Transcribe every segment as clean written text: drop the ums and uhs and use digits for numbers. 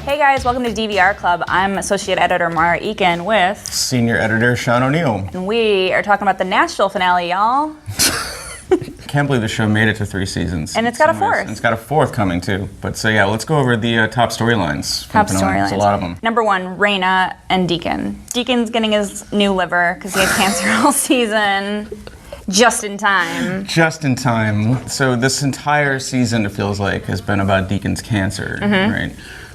Hey guys, welcome to DVR Club. I'm Associate Editor Marah Eakin with Senior Editor Sean O'Neill. And we are talking about the Nashville finale, y'all. Can't believe the show made it to 3 seasons. And it's got a fourth. And it's got a fourth coming too. But so yeah, let's go over the top storylines. Top storylines. There's a lot of them. Number 1, Rayna and Deacon. Deacon's getting his new liver because he had cancer all season. Just in time. Just in time. So this entire season, it feels like, has been about Deacon's cancer, right?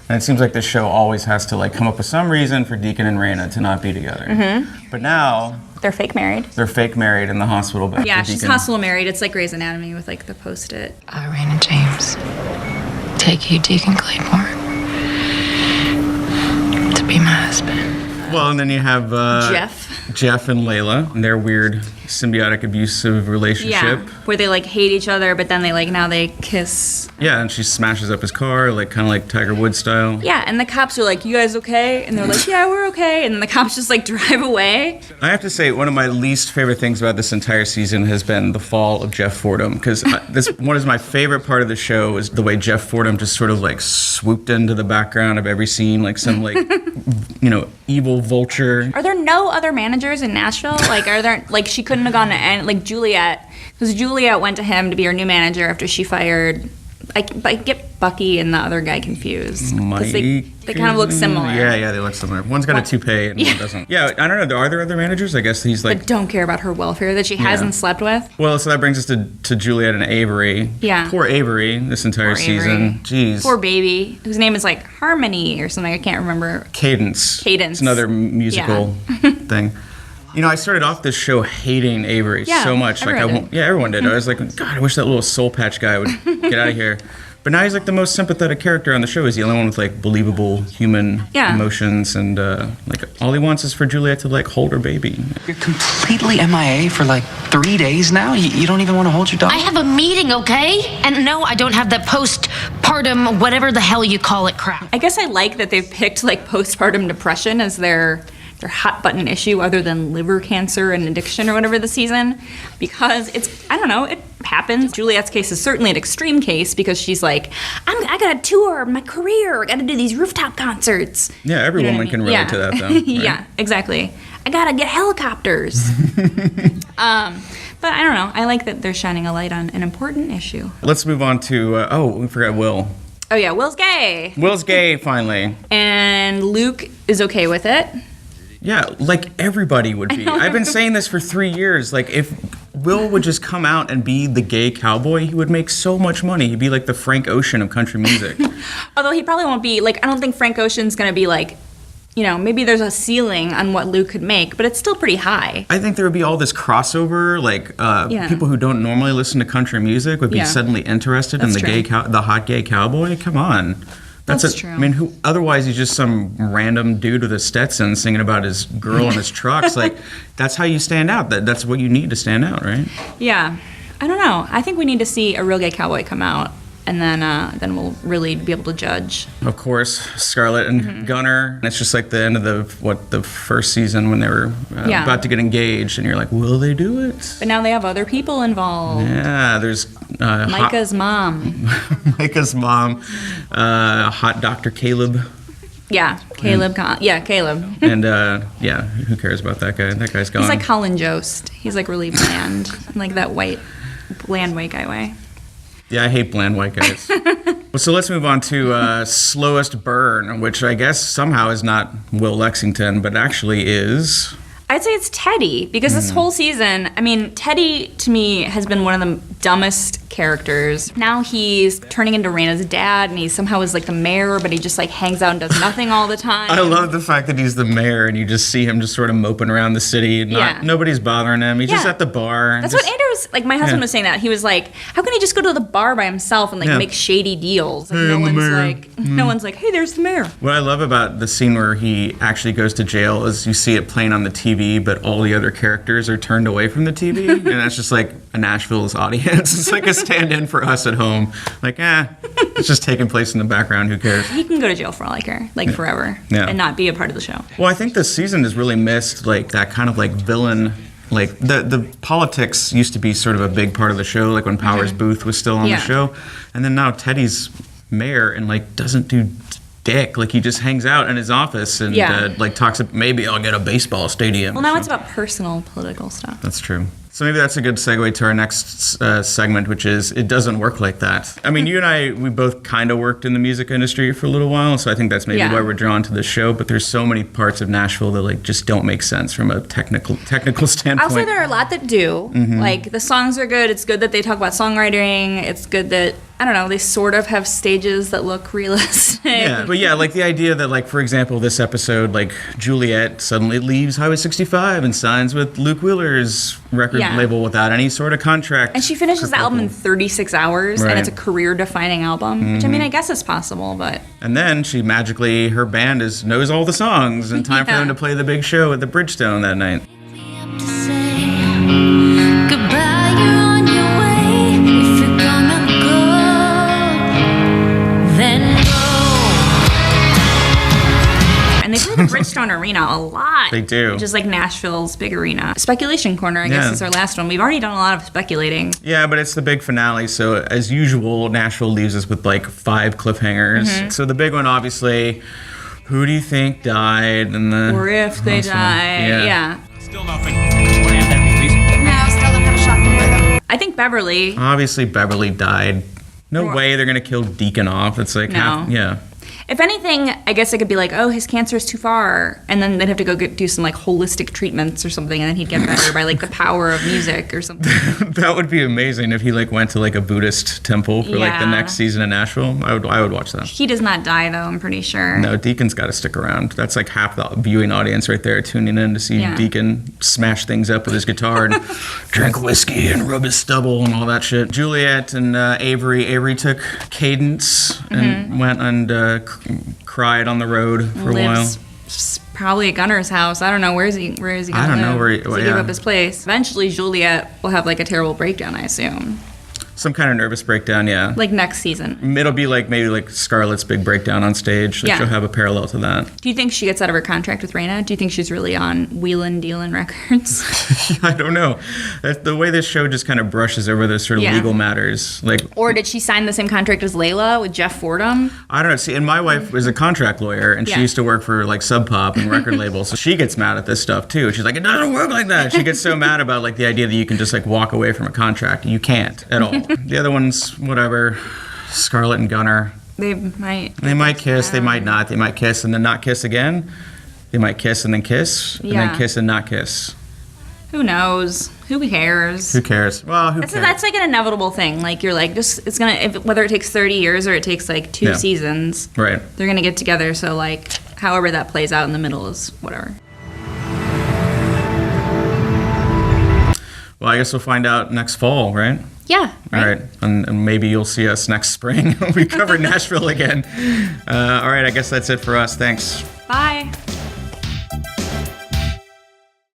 And it seems like this show always has to come up with some reason for Deacon and Rayna to not be together. But now they're fake married. They're fake married in the hospital bed. Yeah, she's hospital married. It's like Grey's Anatomy with the post-it. Rayna James, take you, Deacon Claymore, to be my husband. Well, and then you have Jeff and Layla and their weird symbiotic abusive relationship. Yeah, where they hate each other, but then now they kiss. Yeah, and she smashes up his car, kind of like Tiger Woods style. Yeah, and the cops are like, "You guys okay?" And they're like, "Yeah, we're okay." And then the cops just drive away. I have to say, one of my least favorite things about this entire season has been the fall of Jeff Fordham, because this one is my favorite part of the show is the way Jeff Fordham just sort of swooped into the background of every scene, like some evil vulture. Are there no other managers in Nashville? Are there she couldn't have gone to any Juliette, because Juliette went to him to be her new manager after she fired. I get Bucky and the other guy confused. They kind of look similar. Yeah, they look similar. One's got a toupee and one doesn't. Yeah, I don't know. Are there other managers? I guess he's But don't care about her welfare that she hasn't slept with. Well, so that brings us to Juliette and Avery. Yeah. Poor Avery this entire season. Jeez. Poor baby, whose name is Harmony or something. I can't remember. Cadence. It's another musical thing. I started off this show hating Avery so much. Everyone did. I was like, God, I wish that little soul patch guy would get out of here. But now he's the most sympathetic character on the show. He's the only one with believable human emotions, and all he wants is for Juliette to hold her baby. You're completely MIA for 3 days now? You don't even want to hold your dog? I have a meeting, okay? And no, I don't have the postpartum, whatever the hell you call it, crap. I guess I like that they've picked postpartum depression as their hot button issue other than liver cancer and addiction or whatever this season, because it happens. Juliette's case is certainly an extreme case because she's I gotta tour my career, I gotta do these rooftop concerts. Yeah, every woman can relate to that though. Right? Yeah, exactly. I gotta get helicopters. But I don't know, I like that they're shining a light on an important issue. Let's move on to, we forgot Will. Oh yeah, Will's gay. Will's gay, finally. And Luke is okay with it. Yeah, everybody would be. I've been saying this for 3 years. If Will would just come out and be the gay cowboy, he would make so much money. He'd be the Frank Ocean of country music. Although he probably won't be, I don't think Frank Ocean's gonna be maybe there's a ceiling on what Luke could make, but it's still pretty high. I think there would be all this crossover, people who don't normally listen to country music would be suddenly interested in the hot gay cowboy. Come on. That's true. I mean, who? Otherwise, he's just some random dude with a Stetson singing about his girl in his trucks. That's how you stand out. That's what you need to stand out, right? Yeah. I don't know. I think we need to see a real gay cowboy come out, and then we'll really be able to judge. Of course, Scarlett and Gunnar. It's just the end of the first season when they were about to get engaged, and you're will they do it? But now they have other people involved. Yeah, there's Micah's mom. Micah's mom, hot Dr. Caleb. Yeah, Caleb. Caleb. And who cares about that guy? That guy's gone. He's like Colin Jost. He's really bland, that bland white guy way. Yeah, I hate bland white guys. Well, so let's move on to slowest burn, which I guess somehow is not Will Lexington, but actually is... I'd say it's Teddy, because this whole season, Teddy, to me, has been one of the dumbest characters. Now he's turning into Rayna's dad, and he somehow is the mayor, but he just hangs out and does nothing all the time. I love the fact that he's the mayor, and you just see him just sort of moping around the city, and nobody's bothering him. He's just at the bar. That's what Andrew's, my husband was saying that. He was how can he just go to the bar by himself and make shady deals? And no one's hey, there's the mayor. What I love about the scene where he actually goes to jail is you see it playing on the TV, but all the other characters are turned away from the TV, and that's just a Nashville's audience. It's a stand-in for us at home. It's just taking place in the background. Who cares? He can go to jail for all I care, forever, and not be a part of the show. Well, I think this season has really missed that kind of villain. The politics used to be sort of a big part of the show, when Powers Booth was still on the show, and then now Teddy's mayor and doesn't do dick. Like, he just hangs out in his office and like talks. Maybe I'll get a baseball stadium. Well, now it's about personal political stuff. That's true. So maybe that's a good segue to our next segment, which is it doesn't work like that. I mean, you and I, we both kind of worked in the music industry for a little while, so I think that's maybe why we're drawn to this show. But there's so many parts of Nashville that like just don't make sense from a technical standpoint. I'll say there are a lot that do. Like the songs are good. It's good that they talk about songwriting. It's good that I don't know, they sort of have stages that look realistic. Yeah, but yeah, like the idea that, like, for example, this episode, like, Juliette suddenly leaves Highway 65 and signs with Luke Wheeler's record label without any sort of contract. And she finishes the album in 36 hours, and it's a career-defining album, which, I mean, I guess is possible, but... And then she magically, her band knows all the songs in time for them to play the big show at the Bridgestone that night. And they play the Bridgestone Arena a lot. They do. Which is like Nashville's big arena. Speculation Corner, I guess, is our last one. We've already done a lot of speculating. Yeah, but it's the big finale. So as usual, Nashville leaves us with like 5 cliffhangers. So the big one, obviously, who do you think died? Or if they die. Yeah. Still nothing. Want to end that, please? No, still don't have a shocking rhythm. I think Beverly. Obviously, Beverly died. No way they're going to kill Deacon off. It's like, No. If anything, I guess it could be like, oh, his cancer is too far, and then they'd have to go do some like holistic treatments or something, and then he'd get better by like the power of music or something. That would be amazing if he like went to like a Buddhist temple for like the next season of Nashville. I would watch that. He does not die though, I'm pretty sure. No, Deacon's got to stick around. That's like half the viewing audience right there tuning in to see Deacon smash things up with his guitar and drink whiskey and rub his stubble and all that shit. Juliette and Avery. Avery took Cadence and went and cried on the road for a while. Probably at Gunnar's house. I don't know. Where is he going to live? I don't know where he gave up his place. Eventually, Juliette will have like a terrible breakdown, I assume. Some kind of nervous breakdown, yeah. Like next season. It'll be like maybe like Scarlett's big breakdown on stage. Like she'll have a parallel to that. Do you think she gets out of her contract with Rayna? Do you think she's really on Wheelin' Dealin' Records? I don't know. The way this show just kind of brushes over those sort of legal matters. Or did she sign the same contract as Layla with Jeff Fordham? I don't know. See, and my wife was a contract lawyer, and she used to work for like Sub Pop and record labels, so she gets mad at this stuff too. She's like, it doesn't work like that. She gets so mad about like the idea that you can just like walk away from a contract. You can't at all. The other one's whatever. Scarlett and Gunnar. They might kiss. They might not. They might kiss and then not kiss again. They might kiss and then kiss and then kiss and not kiss. Who knows? Who cares? Who cares? Well, who cares? That's like an inevitable thing. Like you're like, just it's gonna whether it takes 30 years or it takes like 2 seasons. Right. They're gonna get together. So like, however that plays out in the middle is whatever. Well, I guess we'll find out next fall, right? Yeah. All right. And maybe you'll see us next spring. We cover Nashville again. All right. I guess that's it for us. Thanks. Bye.